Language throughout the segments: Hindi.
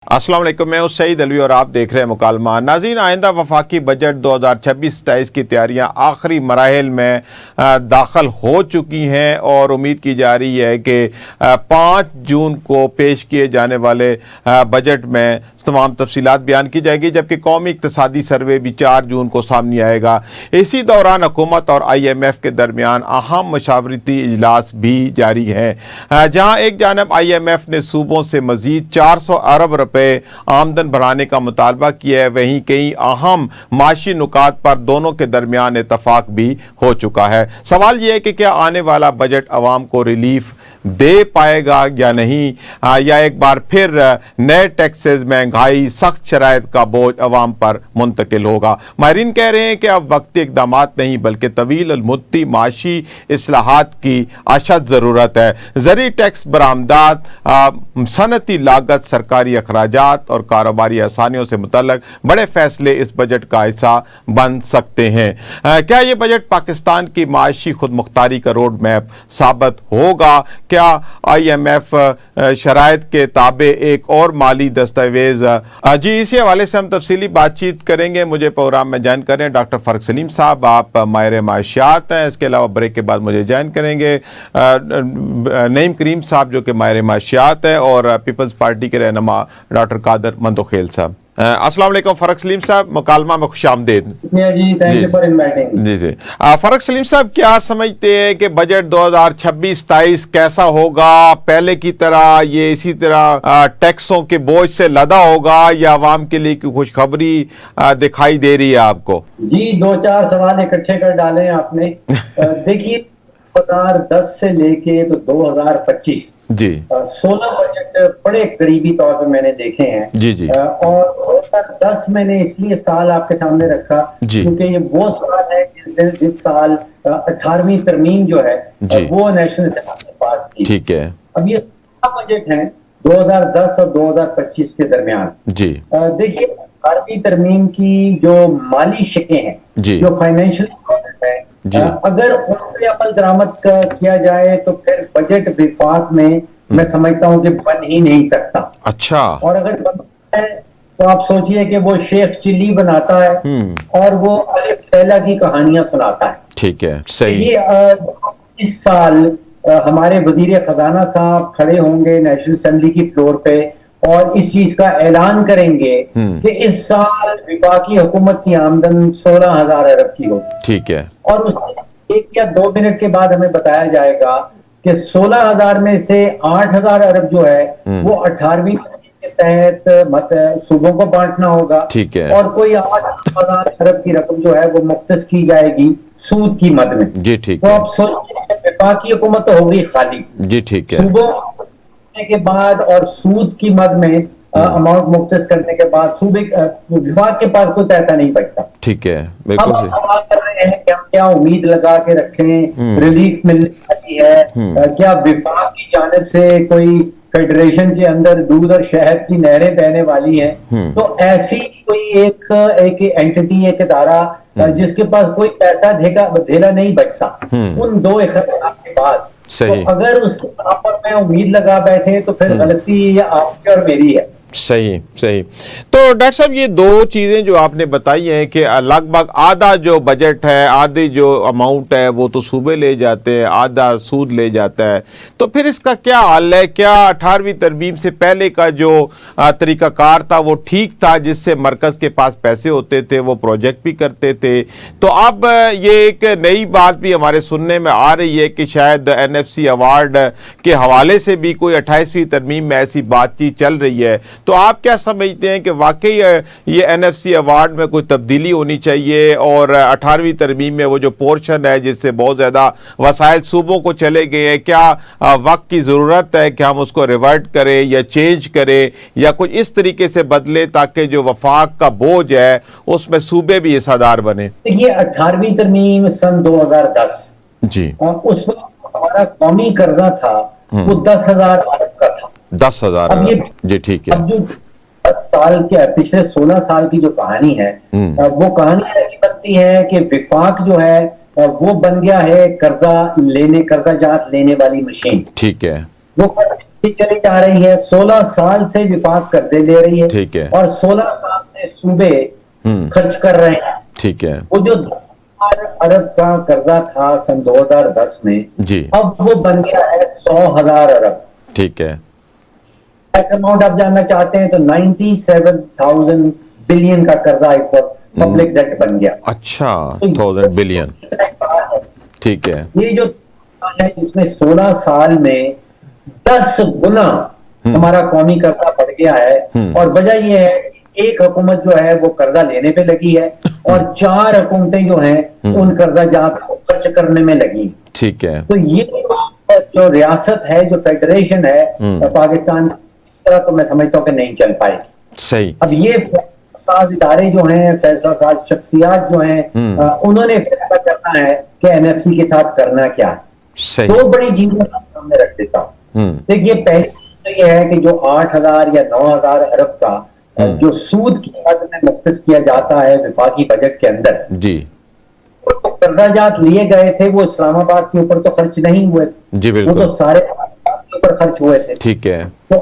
अस्सलाम वालेकुम, मैं हूं सईद अलवी और आप देख रहे हैं मुकालमा। नाज़रीन, आइंदा वफाकी बजट 2026-27 की तैयारियां आखिरी मराहिल में दाखिल हो चुकी हैं और उम्मीद की जा रही है कि 5 जून को पेश किए जाने वाले बजट में तमाम तफसीलात बयान की जाएगी, जबकि कौमी इक्तिसादी सर्वे भी 4 जून को सामने आएगा। इसी दौरान हुकूमत और IMF के दरमियान अहम मशावरती इजलास भी जारी है, जहाँ एक जानब IMF ने सूबों से मजीद 400 अरब रुपए आमदन बढ़ाने का मुतालबा किया है, वहीं कई अहम माशी नुकात पर दोनों के दरमियान इतफाक भी हो चुका है। सवाल यह है कि क्या आने वाला बजट अवाम को रिलीफ दे पाएगा या नहीं, या एक बार फिर नए टैक्सेस, महंगाई, सख्त शराइत का बोझ अवाम पर मुंतकिल होगा। माहिरीन कह रहे हैं कि अब वक्ती इक़दामात नहीं बल्कि तवील मुद्दती माशी इस्लाहात की अशद ज़रूरत है। ज़री टैक्स, बरामदात, सनती लागत, सरकारी अखराजात और कारोबारी आसानियों से मुतल्लक बड़े फैसले इस बजट का हिस्सा बन सकते हैं। क्या ये बजट पाकिस्तान की माशी खुद मुख्तारी का रोड मैप साबित होगा? क्या IMF शराइत के ताबे एक और माली दस्तावेज? जी, इसी हवाले से हम तफसीली बातचीत करेंगे। मुझे प्रोग्राम में ज्वाइन करें डॉक्टर फ़ारूक सलीम साहब, आप माहिर माशियात हैं। इसके अलावा ब्रेक के बाद मुझे ज्वाइन करेंगे नईम करीम साहब, जो कि माहिर माशियात है, और पीपल्स पार्टी के रहनुमा डॉक्टर कादर मंदोखेल साहब। अस्सलाम वालेकुम फ़ारूक सलीम साहब, मुकालमा में खुशामदीद। जी जी। फ़ारूक सलीम साहब, क्या समझते हैं कि बजट 2026-27 कैसा होगा? पहले की तरह ये इसी तरह टैक्सों के बोझ से लदा होगा या आवाम के लिए कोई खुशखबरी दिखाई दे रही है आपको? जी, 2-4 सवाल इकट्ठे कर डाले हैं आपने। देखिए, 2010 से लेके तो 2025 जी 16 बजट बड़े करीबी तौर पे मैंने देखे हैं। जी जी। और 2010 मैंने इसलिए साल आपके सामने रखा क्योंकि ये वो साल है जिस साल 18वीं तरमीम जो है वो नेशनल असेंबली ने पास की। ठीक है। अब ये बजट है 2010 और 2025 के दरमियान। जी देखिए, 18वीं तरमीम की जो माली शिकें हैं, जो फाइनेंशियल है, अगर उन पे अमल दरामद किया जाए तो फिर बजट विफाक में मैं समझता हूँ कि बन ही नहीं सकता। अच्छा। और अगर बनता है तो आप सोचिए कि वो शेख चिल्ली बनाता है और वो अलिफ लैला की कहानियां सुनाता है। ठीक है, सही। ये इस साल हमारे वजीर खजाना साहब खड़े होंगे नेशनल असेंबली की फ्लोर पे और इस चीज का ऐलान करेंगे कि इस साल विफाकी हुकूमत की आमदन 16,000 अरब की होगी। ठीक है। और उसके 1 या 2 मिनट के बाद हमें बताया जाएगा कि 16,000 में से 8,000 अरब जो है वो 18वीं के तहत सूबों को बांटना होगा। ठीक है। और कोई 8,000 अरब की रकम जो है वो मुख्तस की जाएगी सूद की मद में। जी ठीक है। तो आप सोचिए, विफाकी हुकूमत तो होगी खाली। जी ठीक है। सूबों के बाद और सूद की मद में अमाउंट मुख्तस करने के बाद सूबे विभाग के पास कोई पैसा नहीं बचता। ठीक है, बिल्कुल सही। सवाल कर रहे हैं कि हम क्या उम्मीद लगा के रखें, रिलीफ मिलने वाली है, क्या विभाग की जानिब से कोई फेडरेशन के अंदर दूध और शहद की नहरें बहने वाली हैं? तो ऐसी कोई एक एंटिटी, एक इदारा जिसके पास कोई पैसा धेला नहीं बचता, उन दो इख्तिलाफ के बाद सही। तो अगर उस पर मैं उम्मीद लगा बैठे तो फिर गलती या आपकी और मेरी है। सही सही। तो डॉक्टर साहब, ये दो चीज़ें जो आपने बताई हैं कि लगभग आधा जो बजट है, आधी जो अमाउंट है वो तो सूबे ले जाते हैं, आधा सूद ले जाता है, तो फिर इसका क्या हल है? क्या 18वीं तरमीम से पहले का जो तरीकाकार था वो ठीक था, जिससे मरकज़ के पास पैसे होते थे, वो प्रोजेक्ट भी करते थे? तो अब ये एक नई बात भी हमारे सुनने में आ रही है कि शायद NFC अवार्ड के हवाले से भी कोई 28वीं तरमीम में ऐसी बातचीत चल रही है। तो आप क्या समझते हैं कि वाकई ये NFC अवार्ड में कोई तब्दीली होनी चाहिए और 18वीं तरमीम में वो जो पोर्शन है जिससे बहुत ज़्यादा वसाइल सूबों को चले गए हैं, क्या वक्त की ज़रूरत है कि हम उसको रिवर्ट करें या चेंज करें या कुछ इस तरीके से बदले ताकि जो वफाक का बोझ है उसमें सूबे भी हिस्सेदार बने? देखिए, 18वीं तरमीम सन 2010 जी उस वक्त हमारा कौमी कर्जा था वो 10,000 अरब का था। 10,000 जी ठीक है। अब जो 10 साल के पिछले 16 साल की जो कहानी है वो कहानी ऐसी बनती है कि विफाक जो है वो बन गया है कर्जा जात लेने वाली मशीन। ठीक है। वो चली जा रही है, 16 साल से विफाक कर्जे ले रही है, ठीक है, और 16 साल से सूबे खर्च कर रहे हैं। ठीक है। वो जो 10,000 अरब का कर्जा था सन 2010 में जी, अब वो बन गया है 100,000 अरब। ठीक है। अमाउंट आप जानना चाहते हैं तो 97,000 बिलियन का कर्जा इस वक्त पब्लिक डेट बन गया। अच्छा, 1000 बिलियन, ठीक है। ये जो है जिसमें 16 साल में 10 गुना हमारा कौमी कर्जा बढ़ गया है, और वजह यह है कि एक हुकूमत जो है वो कर्जा लेने पे लगी है और 4 हुकूमतें जो हैं उन कर्जा जात को खर्च करने में लगी। ठीक है। तो ये जो रियासत है, जो फेडरेशन है पाकिस्तान, इस तरह तो मैं समझता हूँ कि नहीं चल पाएगी। सही। अब ये साज इदारे जो हैं, फैसला साज शख्सियात जो हैं, उन्होंने फैसला करना है कि एनएफसी के साथ करना क्या है। सही। दो बड़ी चीजें सामने रख देता हूँ। देखिए, पहली चीज तो ये है कि जो 8,000 या 9,000 अरब का जो सूद की हद में मुख्तस किया जाता है विफाकी बजट के अंदर, जी, तो कर्जाजात लिए गए थे वो इस्लामाबाद के ऊपर तो खर्च नहीं हुए, जी बिल्कुल, वो तो सारे के ऊपर खर्च हुए थे। ठीक है। तो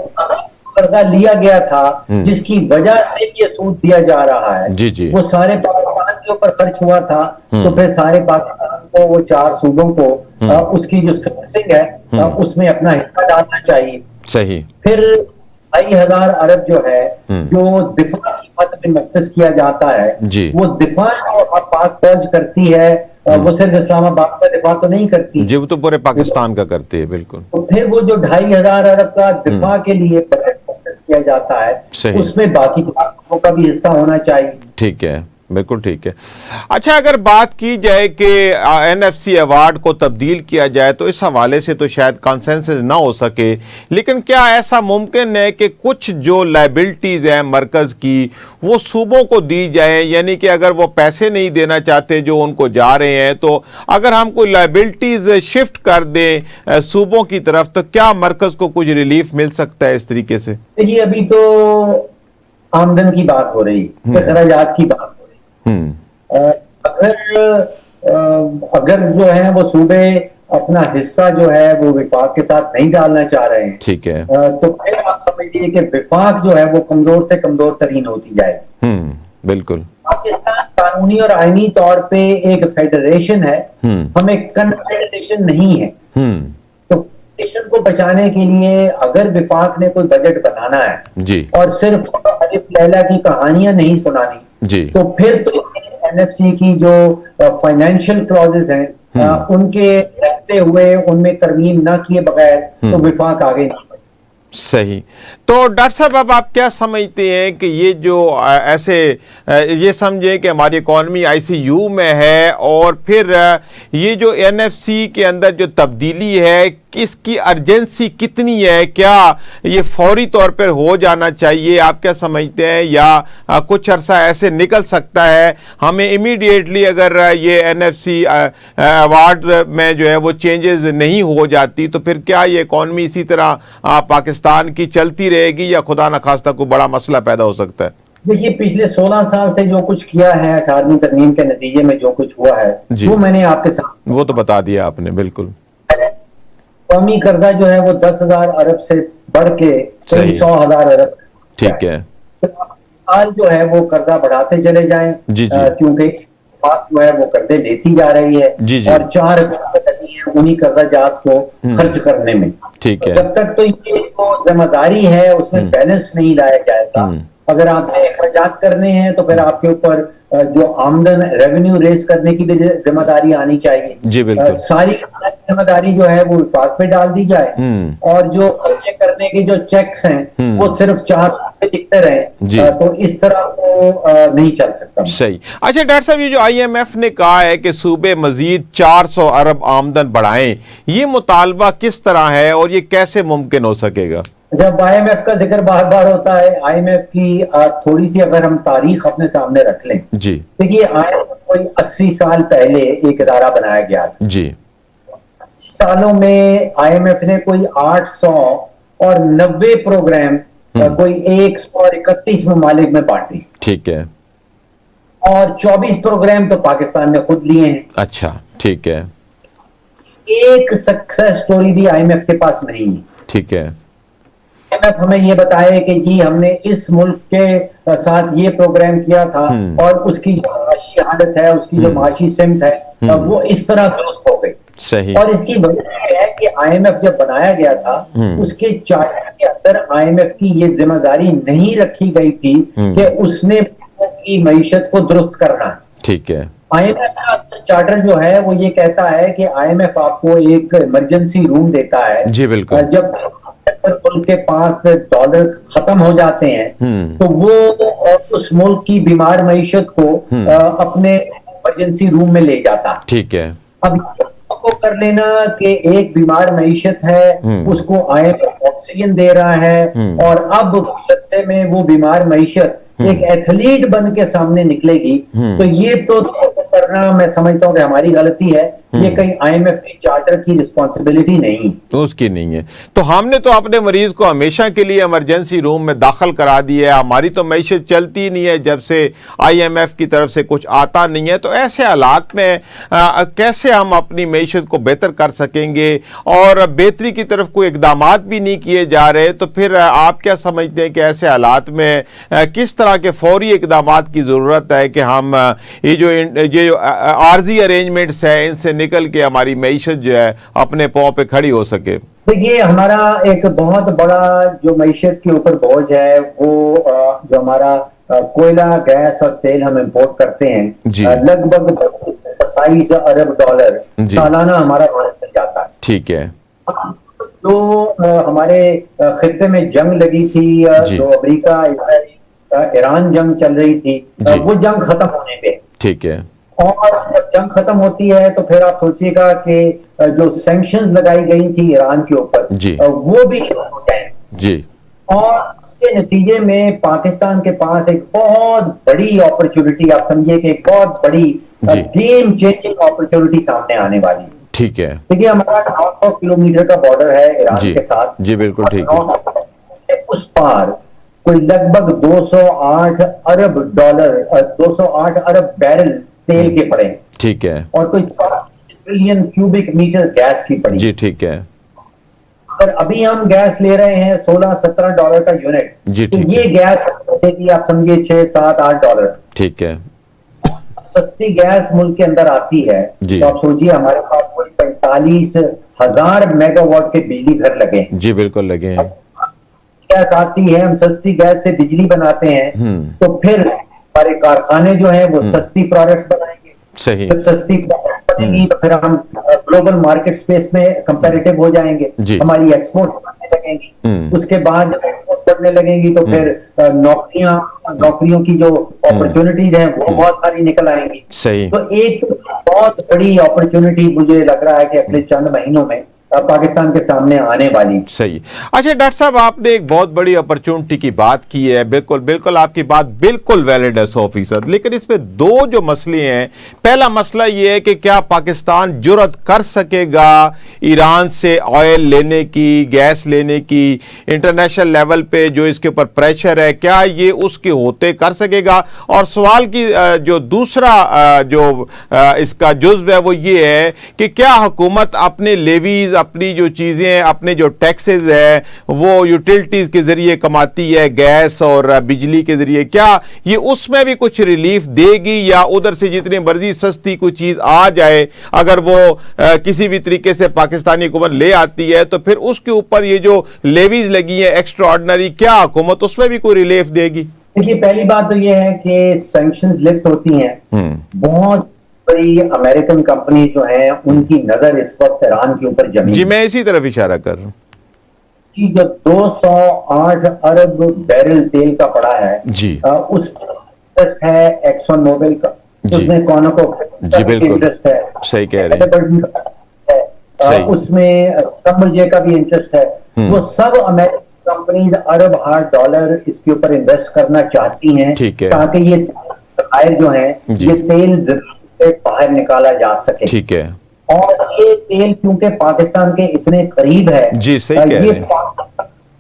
कर्जा लिया गया था जिसकी वजह से ये सूद दिया जा रहा है, जी जी, वो सारे पाकिस्तान के ऊपर खर्च हुआ था। तो फिर सारे पाकिस्तान को, वो 4 सूबों को उसकी जो सर्विसिंग है उसमें अपना हिस्सा डालना चाहिए। सही। फिर 2,500 अरब जो है जो दिफा की मद में मुख्तस किया जाता है, वो दिफा जो पाक फौज करती है, वो सिर्फ इस्लामाबाद का दिफा तो नहीं करती जी, वो तो पूरे पाकिस्तान का करती है, बिल्कुल। तो फिर वो जो 2,500 अरब का दिफा के लिए बजट मुख्तस किया जाता है, उसमें बाकी लोगों का भी हिस्सा होना चाहिए। ठीक है, बिल्कुल ठीक है। अच्छा, अगर बात की जाए कि एनएफसी अवार्ड को तब्दील किया जाए तो इस हवाले से तो शायद कॉन्सेंसस ना हो सके, लेकिन क्या ऐसा मुमकिन है कि कुछ जो लायबिलिटीज हैं मरकज़ की वो सूबों को दी जाए, यानी कि अगर वो पैसे नहीं देना चाहते जो उनको जा रहे हैं, तो अगर हम कोई लायबिलिटीज शिफ्ट कर दें सूबों की तरफ, तो क्या मरकज़ को कुछ रिलीफ मिल सकता है इस तरीके से? देखिए, अभी तो आमदन की बात हो रही, अखराजात की बात, अगर जो है वो सूबे अपना हिस्सा जो है वो विफाक के साथ नहीं डालना चाह रहे हैं, ठीक है, तो फिर आप समझिए कि विफाक जो है वो कमजोर से कमजोर तरीन होती जाएगी। बिल्कुल। पाकिस्तान कानूनी और आईनी तौर पे एक फेडरेशन है, हमें कन्फेडरेशन नहीं है। तो फेडरेशन को बचाने के लिए अगर विफाक ने कोई बजट बनाना है जी, और सिर्फ अलिफ लैला की कहानियां नहीं सुनानी जी, तो फिर तो एनएफसी की जो फाइनेंशियल क्लॉजेस हैं उनके रहते हुए उनमें तरमीम ना किए बगैर तो विफाक आगे नहीं। सही। तो डॉक्टर साहब, अब आप क्या समझते हैं कि ये जो ऐसे ये समझें कि हमारी इकॉनमी आईसीयू में है, और फिर ये जो एनएफसी के अंदर जो तब्दीली है किसकी अर्जेंसी कितनी है, क्या ये फौरी तौर पर हो जाना चाहिए, आप क्या समझते हैं, या कुछ अरसा ऐसे निकल सकता है, हमें इमीडिएटली अगर ये एनएफसी अवार्ड में जो है वो चेंजेस नहीं हो जाती तो फिर क्या ये इकॉनमी इसी तरह पाकिस्तान की चलती रहेगी, या खुदा न खास्ता कोई बड़ा मसला पैदा हो सकता है? देखिए, पिछले 16 साल से जो कुछ किया है 18वीं तरमीम के नतीजे में जो कुछ हुआ है वो मैंने आपके साथ वो तो बता दिया आपने, बिल्कुल। कौमी कर्जा जो है वो 10,000 अरब से बढ़ के 100,000 अरब, ठीक है, साल जो है वो कर्जा बढ़ाते चले जाएं, क्योंकि बात जो है वो कर्जे लेती जा रही है, और 4 उन्हीं कर्जाजात को खर्च करने में, ठीक है। जब तक तो ये जो जिम्मेदारी है उसमें बैलेंस नहीं लाया जाएगा। अगर आपने अखराजात करने हैं तो फिर आपके ऊपर जो आमदन रेवेन्यू रेस करने की भी जिम्मेदारी आनी चाहिए। जी बिल्कुल। सारी जिम्मेदारी जो है वो विफाक पे डाल दी जाए, और जो खर्चे करने के जो चेक्स हैं वो सिर्फ 4 पे दिखते रहे, तो इस तरह को नहीं चल सकता। सही। अच्छा डॉक्टर साहब, ये जो आईएमएफ ने कहा है कि सूबे मजीद 400 अरब आमदन बढ़ाएं, ये मुतालबा किस तरह है और ये कैसे मुमकिन हो सकेगा? जब आईएमएफ का जिक्र बार बार होता है, आईएमएफ की थोड़ी सी अगर हम तारीख अपने सामने रख लें, जी देखिए, आईएमएफ कोई 80 साल पहले एक इदारा बनाया गया था। जी, 80 सालों में आईएमएफ ने कोई 800 और 90 प्रोग्राम कोई 131 ममालिक में बांटे, ठीक है, और 24 प्रोग्राम तो पाकिस्तान ने खुद लिए हैं। अच्छा, ठीक है। एक सक्सेस स्टोरी भी आईएमएफ के पास नहीं है, ठीक है। IMF हमें ये बताए कि जी हमने इस मुल्क के साथ ये प्रोग्राम किया था और उसकी जो माशी हालत है, उसकी जो माशी सिमत है, वो इस तरह दुरुस्त हो गई। सही। और इसकी वजह यह है कि IMF जब बनाया गया था उसके चार्टर के अंदर IMF की ये जिम्मेदारी नहीं रखी गई थी कि उसने की मईशत को दुरुस्त करना है। ठीक है। IMF का चार्टर जो है वो ये कहता है कि IMF आपको एक इमरजेंसी रूम देता है। जी बिल्कुल। जब मुल्क के पास डॉलर खत्म हो जाते हैं तो वो उस मुल्क की बीमार मईशत को अपने इमरजेंसी रूम में ले जाता है। ठीक है। अब को कर लेना कि एक बीमार मईशत है, उसको IMF ऑक्सीजन दे रहा है और अब गुज़श्ते में वो बीमार मईशत एक एथलीट बन के सामने निकलेगी, तो ये तो करना मैं समझता हूँ कि हमारी गलती है। ये कहीं IMF के चार्टर की रिस्पॉन्सिबिलिटी नहीं, उसकी नहीं है। तो हमने तो अपने मरीज को हमेशा के लिए इमरजेंसी रूम में दाखिल करा दिया है, हमारी तो मैशत चलती ही नहीं है जब से IMF की तरफ से कुछ आता नहीं है। तो ऐसे हालात में कैसे हम अपनी मैशत को बेहतर कर सकेंगे और बेहतरी की तरफ कोई इकदाम भी नहीं किए जा रहे, तो फिर आप क्या समझते हैं कि ऐसे हालात में किस तरह के फौरी इकदाम की ज़रूरत है कि हम ये जो आर्जी अरेंजमेंट्स है इनसे निकल के हमारी मैशत जो है अपने पांव पे खड़ी हो सके? देखिए, हमारा एक बहुत बड़ा जो मैशत के ऊपर बोझ है वो जो हमारा कोयला, गैस और तेल हम इंपोर्ट करते हैं, लगभग 27 अरब डॉलर सालाना हमारा चल जाता है। ठीक है। जो हमारे खित्ते में जंग लगी थी, जो अमेरिका ईरान जंग चल रही थी, वो जंग खत्म होने पे, ठीक है, और जब जंग खत्म होती है तो फिर आप सोचिएगा कि जो सैंक्शंस लगाई गई थी ईरान के ऊपर वो भी हो जाएंगे जी। और इसके नतीजे में पाकिस्तान के पास एक बहुत बड़ी अपॉर्चुनिटी, आप समझिए कि एक बहुत बड़ी गेम चेंजिंग अपॉर्चुनिटी सामने आने वाली है। ठीक है। देखिए, हमारा 900 किलोमीटर का बॉर्डर है ईरान के साथ। जी बिल्कुल ठीक है। उस पार कोई लगभग 208 अरब डॉलर, 208 अरब बैरल तेल के पड़े। ठीक है। और कोई 4 ट्रिलियन क्यूबिक मीटर गैस की पड़ी। जी ठीक है। और अभी हम गैस ले रहे हैं $16-17 का यूनिट। जी तो ठीक ये गैस देगी, आप समझिए $6-7-8। ठीक है। सस्ती गैस मुल्क के अंदर आती है तो आप सोचिए हमारे पास कोई 45,000 मेगावाट के बिजली घर लगे। जी बिल्कुल लगे हैं। गैस आती है, हम सस्ती गैस से बिजली बनाते हैं, तो फिर हमारे कारखाने जो है वो सस्ती प्रोडक्ट बनाएंगे। सही। जब सस्ती प्रोडक्ट बनेगी तो फिर हम ग्लोबल मार्केट स्पेस में कंपैरेटिव हो जाएंगे, हमारी एक्सपोर्ट बढ़ने लगेंगी। उसके बाद एक्सपोर्ट बढ़ने लगेंगी तो फिर नौकरियों की जो अपॉर्चुनिटीज हैं वो बहुत सारी निकल आएंगी। सही। तो एक बहुत बड़ी अपॉर्चुनिटी मुझे लग रहा है कि अगले चंद महीनों में पाकिस्तान के सामने आने वाली। सही। अच्छा डॉक्टर साहब, आपने एक बहुत बड़ी अपॉर्चुनिटी की बात की है, बिल्कुल बिल्कुल आपकी बात बिल्कुल वैलिड है 100%, लेकिन इसमें दो जो मसले हैं। पहला मसला ये है कि क्या पाकिस्तान जुर्रत कर सकेगा ईरान से ऑयल लेने की, गैस लेने की, इंटरनेशनल लेवल पे जो इसके ऊपर प्रेशर है, क्या ये उसके होते कर सकेगा? और सवाल की जो दूसरा जो इसका जुज़्व है वो ये है कि क्या हुकूमत अपने लेवीज, अपनी जो चीजें, अपने जो टैक्सेस है वो यूटिलिटीज के जरिए कमाती है, गैस और बिजली के जरिए, क्या ये उसमें भी कुछ रिलीफ देगी या उधर से जितनी मर्जी सस्ती कोई चीज आ जाए अगर वो किसी भी तरीके से पाकिस्तानी हुकूमत ले आती है तो फिर उसके ऊपर ये जो लेवीज लगी है एक्स्ट्रा ऑर्डिनरी, क्या हुकूमत उसमें भी कोई रिलीफ देगी? देखिए, पहली बात तो ये है कि सैंक्शंस लिफ्ट होती हैं, बहुत बड़ी अमेरिकन कंपनी जो है उनकी नजर इस वक्त ईरान के ऊपर जमी। जी मैं इसी तरफ इशारा कर रहा हूँ कि जो 208 अरब बैरल तेल का पड़ा है जी, उसका इंटरेस्ट है एक्सन मोबिल का, उसमें कॉनोको इंटरेस्ट है, सही कह रहे हैं, उसमें समझे का भी इंटरेस्ट है। वो सब अमेरिकन कंपनीज $अरब डॉलर इसके ऊपर इन्वेस्ट करना चाहती हैं ताकि ये जो है ये तेल से बाहर निकाला जा सके। ठीक है। और ये तेल क्योंकि पाकिस्तान के इतने करीब है, जी सही कह रहे हैं,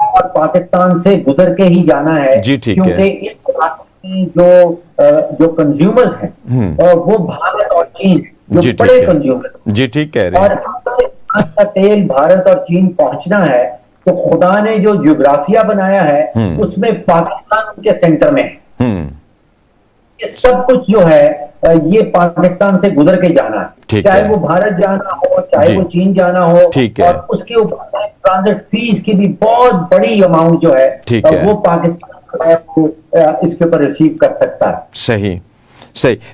और पाकिस्तान से गुजर के ही जाना है। जी ठीक क्योंकि है। इस जो कंज्यूमर्स हैं वो भारत और चीन जो बड़े कंज्यूमर। जी ठीक कह रहे हैं। और का तेल भारत और चीन पहुंचना है तो खुदा ने जो ज्योग्राफिया बनाया है उसमें पाकिस्तान उनके सेंटर में है। ये सब कुछ जो है ये पाकिस्तान से गुजर के जाना है, चाहे वो भारत जाना हो, चाहे वो चीन जाना हो, और उसके ऊपर ट्रांजिट फीस की भी बहुत बड़ी अमाउंट जो है वो पाकिस्तान इसके ऊपर रिसीव कर सकता है। सही।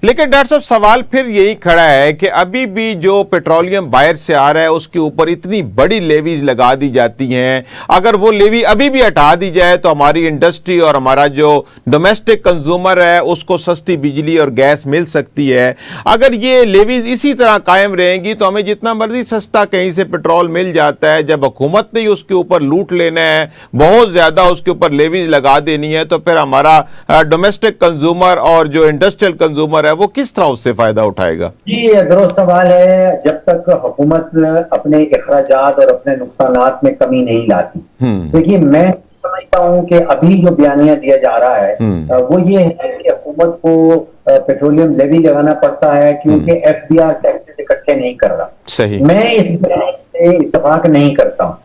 लेकिन डॉक्टर साहब सवाल फिर यही खड़ा है कि अभी भी जो पेट्रोलियम बाहर से आ रहा है उसके ऊपर इतनी बड़ी लेवीज लगा दी जाती हैं, अगर वो लेवी अभी भी हटा दी जाए तो हमारी इंडस्ट्री और हमारा जो डोमेस्टिक कंज्यूमर है उसको सस्ती बिजली और गैस मिल सकती है। अगर ये लेवीज इसी तरह कायम रहेंगी तो हमें जितना मर्जी सस्ता कहीं से पेट्रोल मिल जाता है, जब हुकूमत ने उसके ऊपर लूट लेना है, बहुत ज्यादा उसके ऊपर लेवीज लगा देनी है, तो फिर हमारा डोमेस्टिक कंज्यूमर और जो इंडस्ट्रियल कंज्यूमर है वो किस तरह उससे फायदा उठाएगा? जी, ये दुरुस्त सवाल है। जब तक हुकूमत अपने अखराजात और अपने नुकसानात में कमी नहीं लाती, देखिए मैं समझता हूँ कि अभी जो बयानिया दिया जा रहा है वो ये है कि हुकूमत को पेट्रोलियम लेवी लगाना पड़ता है क्योंकि FBR टैक्सेस इकट्ठे नहीं कर रहा। सही। मैं इस से इत्तेफाक नहीं करता हूँ।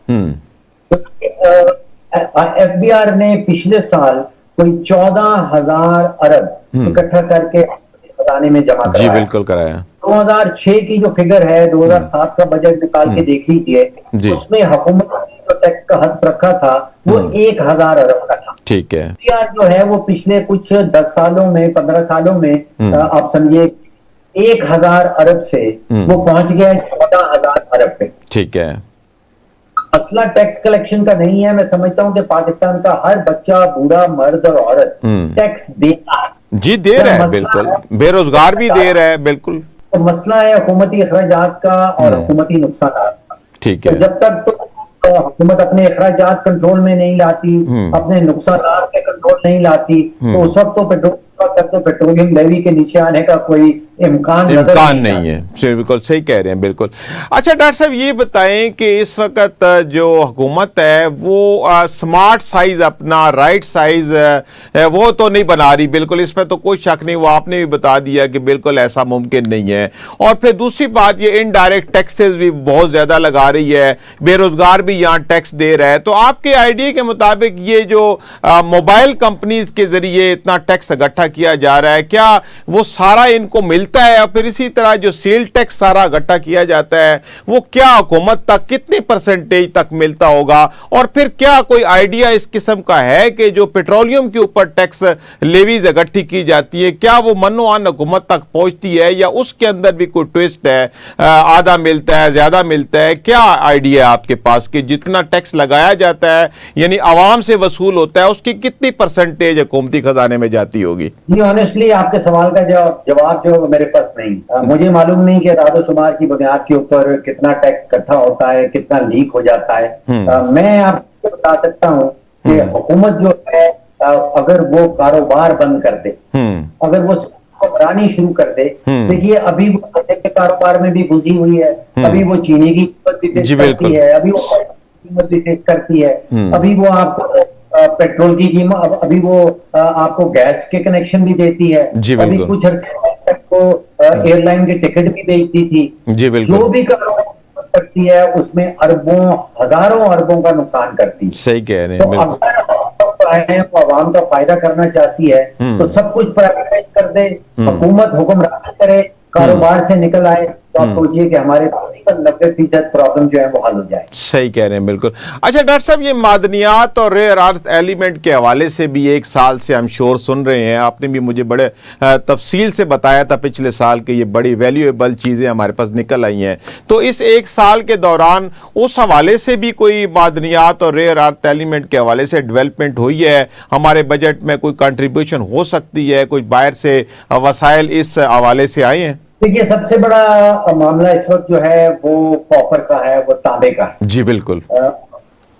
FBR ने पिछले साल कोई 14,000 अरब इकट्ठा करके खजाने में जमा कराया। जी बिल्कुल कराया। 2006 की जो फिगर है, 2007 का बजट निकाल के देख लीजिए, उसमें हुकूमत ने जो टैक्स का हद रखा था वो 1,000 अरब का था। ठीक है। जो है वो पिछले कुछ 10 सालों में, 15 सालों में आप समझिए 1,000 अरब से वो पहुंच गया 14,000 अरब पे। ठीक है। मसला टैक्स कलेक्शन का नहीं है। मैं समझता हूँ कि पाकिस्तान का हर बच्चा, बूढ़ा, मर्द और औरत टैक्स देता है। जी दे रहा है, बिल्कुल। बेरोजगार भी दे रहा है, बिल्कुल। तो मसला है हुकूमती अखराजात का और हुकूमती नुकसान का। ठीक है। तो जब तक तो हुकूमत अपने अखराजात कंट्रोल में नहीं लाती, अपने नुकसान पे कंट्रोल नहीं लाती, तो उस वक्त तो पेट्रोलियम लेवी के नीचे आने का कोई इम्कान नहीं है। बिल्कुल सही कह रहे हैं, बिल्कुल। अच्छा डॉक्टर साहब ये बताएं कि इस वक्त जो हुकूमत है वो स्मार्ट साइज, अपना राइट साइज वो तो नहीं बना रही, बिल्कुल इस पर तो कोई शक नहीं, वो आपने भी बता दिया कि बिल्कुल ऐसा मुमकिन नहीं है। और फिर दूसरी बात ये इनडायरेक्ट टैक्सेस भी बहुत ज्यादा लगा रही है, बेरोजगार भी यहाँ टैक्स दे रहा है। तो आपके आइडिया के मुताबिक ये जो मोबाइल कंपनीज के जरिए इतना टैक्स इकट्ठा किया जा रहा है, क्या वो सारा इनको मिलता है? और फिर इसी तरह जो सेल टैक्स सारा इकट्ठा किया जाता है वो क्या हुकूमत तक कितने परसेंटेज तक मिलता होगा? और फिर क्या कोई आइडिया इस किस्म का है कि जो पेट्रोलियम के ऊपर टैक्स लेवीज इकट्ठी की जाती है, क्या वो मनोआन हुकूमत तक पहुंचती है या उसके अंदर भी कोई ट्विस्ट है, आधा मिलता है, ज्यादा मिलता है? क्या आइडिया है आपके पास कि जितना टैक्स लगाया जाता है यानी आवाम से वसूल होता है उसकी कितनी परसेंटेज हुकूमती खजाने में जाती होगी? जी ऑनेस्टली आपके सवाल का जवाब जो मेरे पास नहीं। मुझे मालूम नहीं कि रादो-शुमार की बुनियाद के ऊपर कितना टैक्स इकट्ठा होता है, कितना लीक हो जाता है। मैं आपको बता सकता हूँ कि हुकूमत जो है अगर वो कारोबार बंद कर दे, अगर वो बनानी शुरू कर दे, देखिए अभी वो के कारोबार में भी घुसी हुई है, अभी वो चीनी की कीमत भी फिक्स करती है, अभी वो कीमत भी फिक्स करती है, अभी वो आपको पेट्रोल की कीमत, अभी वो आपको गैस के कनेक्शन भी देती है, अभी कुछ को एयरलाइन के टिकट भी बेचती थी। जो भी करती है उसमें अरबों, हजारों अरबों का नुकसान करती है। सही कह रहे हैं। तो अगर आवाम का फायदा करना चाहती है तो सब कुछ प्राइवेटाइज कर दे, हुकूमत हुक्मरानी करे, कारोबार से निकल आए, तो आप सोचिए कि हमारे 90% प्रॉब्लम जो है वो हल हो जाए। सही कह रहे हैं, बिल्कुल। अच्छा डॉक्टर साहब ये मादनियात और रेयर अर्थ एलिमेंट के हवाले से भी एक साल से हम शोर सुन रहे हैं, आपने भी मुझे बड़े तफसील से बताया था पिछले साल कि ये बड़ी वैल्यूएबल चीज़ें हमारे पास निकल आई हैं। तो इस एक साल के दौरान उस हवाले से भी कोई मादनियात और रेयर अर्थ एलिमेंट के हवाले से डेवलपमेंट हुई है? हमारे बजट में कोई कंट्रीब्यूशन हो सकती है? कुछ बाहर से वसाइल इस हवाले से आए हैं? देखिए सबसे बड़ा मामला इस वक्त जो है वो कॉपर का है, वो तांबे का है। जी बिल्कुल।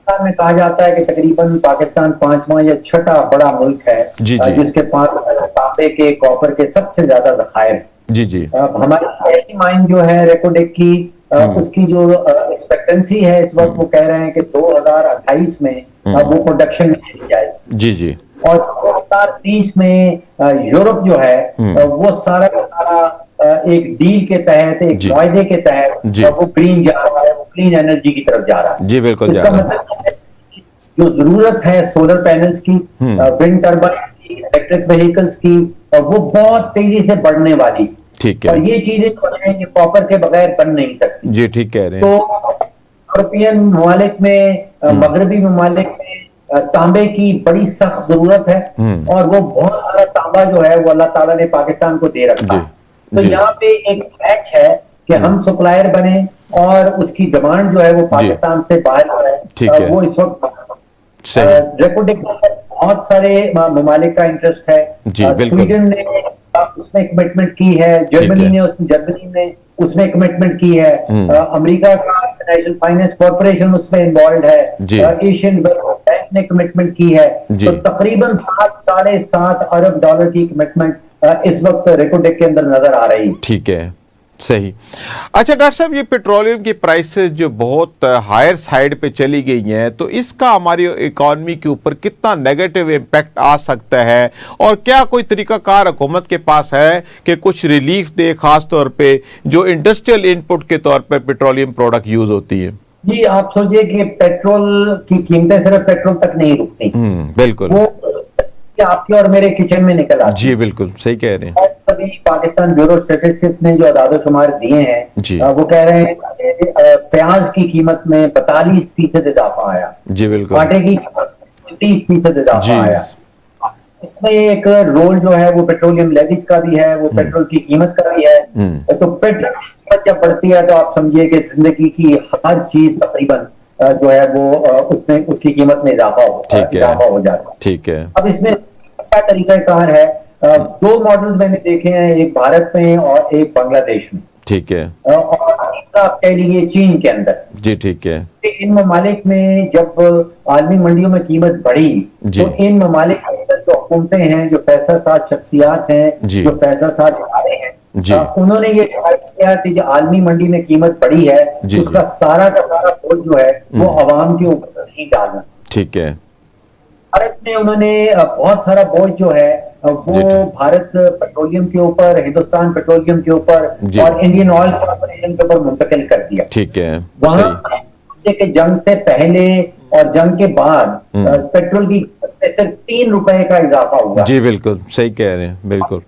में कहा जाता है कि तकरीबन पाकिस्तान 5वां या 6ठा बड़ा मुल्क है जिसके पास तांबे के, कॉपर के सबसे ज्यादा जखायर है। जी जी। हमारी माइन जो है रेकोडेक की, उसकी जो एक्सपेक्टेंसी है इस वक्त वो कह रहे हैं कि 2028 में वो प्रोडक्शन में चली जाएगी। जी जी। और 2030 में यूरोप जो है वो सारा का सारा एक डील के तहत, एक वायदे के तहत वो ग्रीन जा रहा है, वो क्लीन एनर्जी की तरफ जा रहा है। जी बिल्कुल। इसका मतलब जो जरूरत है सोलर पैनल्स की, विंड टर्बाइन की, इलेक्ट्रिक व्हीकल्स की, वो बहुत तेजी से बढ़ने वाली। ठीक है। और ये चीजें जो है ये कॉपर के बगैर बन नहीं सकती। जी ठीक कह रहे हैं। तो यूरोपियन ममालिक में, मगरबी ममालिक में तांबे की बड़ी सख्त जरूरत है, और वो बहुत सारा तांबा जो है वो अल्लाह ताला ने पाकिस्तान को दे रखा है। तो यहाँ पे एक मैच है कि हम सप्लायर बने और उसकी डिमांड जो है वो पाकिस्तान से बाहर आ रहा है। वो इस वक्त रेकोर्डिंग बहुत सारे ममालिक का इंटरेस्ट है। स्वीडन ने उसमें कमिटमेंट की है, जर्मनी ने उसमें कमिटमेंट की है, अमेरिका का नेशनल फाइनेंस कॉर्पोरेशन उसमें इन्वॉल्व है, एशियन बैंक ने कमिटमेंट की है। तो तकरीबन 7-7.5 अरब डॉलर की कमिटमेंट इस वक्त रेकोडेक के अंदर नजर आ रही है। ठीक है, सही। अच्छा डॉक्टर साहब, ये पेट्रोलियम की प्राइसेस जो बहुत हायर साइड पे चली गई हैं, तो इसका हमारी इकॉनमी के ऊपर कितना नेगेटिव इम्पैक्ट आ सकता है, और क्या कोई तरीकाकार हुकूमत के पास है कि कुछ रिलीफ दे, खास तौर पे जो इंडस्ट्रियल इनपुट के तौर पर पेट्रोलियम प्रोडक्ट यूज होती है? जी, आप सोचिए कि पेट्रोल की कीमतें सिर्फ पेट्रोल तक नहीं रुकती। बिल्कुल, वो आपके और मेरे किचन में निकल आती। जी बिल्कुल सही कह रहे हैं। अभी पाकिस्तान ब्यूरो स्टैटिस्टिक्स ने जो आदाद-ओ-शुमार दिए हैं, वो कह रहे हैं कि प्याज की कीमत में 42% इजाफा आया। जी बिल्कुल। आटे की कीमत में 30% इजाफा आया। इसमें एक रोल जो है वो पेट्रोलियम लेविज का भी है, वो पेट्रोल की कीमत का भी है। तो पेट्रोल की कीमत जब बढ़ती है तो आप समझिए कि जिंदगी की हर चीज तकरीबन जो है वो उसमें उसकी कीमत में इजाफा हो जाता है। ठीक है। अब इसमें क्या तरीकाकार है? 2 मॉडल मैंने देखे हैं, एक भारत में और एक बांग्लादेश में। ठीक है। और तीसरा आप कह लीजिए चीन के अंदर। जी ठीक है। इन ममालिक में जब आलमी मंडियों में कीमत बढ़ी, तो इन ममालिक के अंदर जो हुकूमतें हैं, जो फैसला साज शख्सियात हैं, जो फैसला साज इदारे हैं, उन्होंने ये किया कि जो आलमी मंडी में कीमत बढ़ी है, उसका सारा का सारा बोझ जो है वो अवाम के ऊपर नहीं डालना। ठीक है। भारत में उन्होंने बहुत सारा बोझ जो है वो भारत पेट्रोलियम के ऊपर, हिंदुस्तान पेट्रोलियम के ऊपर और इंडियन ऑयल कॉर्पोरेशन के ऊपर मुंतकिल कर दिया। ठीक है। वहां के जंग से पहले और जंग के बाद पेट्रोल की सिर्फ 3 रुपए का इजाफा हुआ। जी बिल्कुल सही कह रहे हैं, बिल्कुल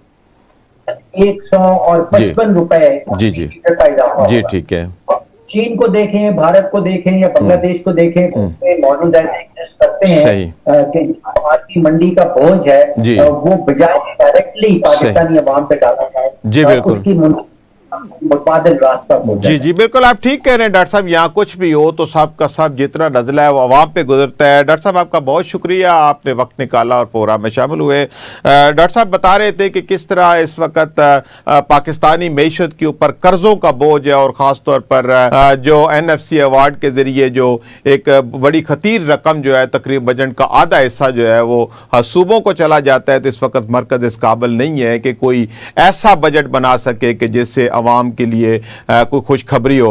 155 रुपए का इजाफा। जी ठीक है। चीन को देखें, भारत को देखें या बांग्लादेश को देखें, तो उसमें मॉडल एग्जिस्ट करते हैं कि आलमी मंडी का बोझ है वो बजाय डायरेक्टली पाकिस्तानी अवाम पे डाला जाए, उसकी मुतबादिल रास्ता हो जाए। जी बिल्कुल, आप ठीक कह रहे हैं डॉक्टर साहब। यहाँ कुछ भी हो तो सब का सब जितना नजला है वो अवाम पे गुजरता है। डॉक्टर साहब आपका बहुत शुक्रिया, आपने वक्त निकाला और प्रोग्राम में शामिल हुए। डॉक्टर साहब बता रहे थे कि किस तरह इस वक्त पाकिस्तानी मईशत के ऊपर कर्जों का बोझ है, और ख़ास तौर पर जो NFC अवार्ड के ज़रिए जो एक बड़ी खतीर रकम जो है, तकरीबन बजट का आधा हिस्सा जो है वो सूबों को चला जाता है। तो इस वक्त मरकज़ इस काबिल नहीं है कि कोई ऐसा बजट बना सके कि जिससे अवाम के लिए कोई खुशखबरी हो।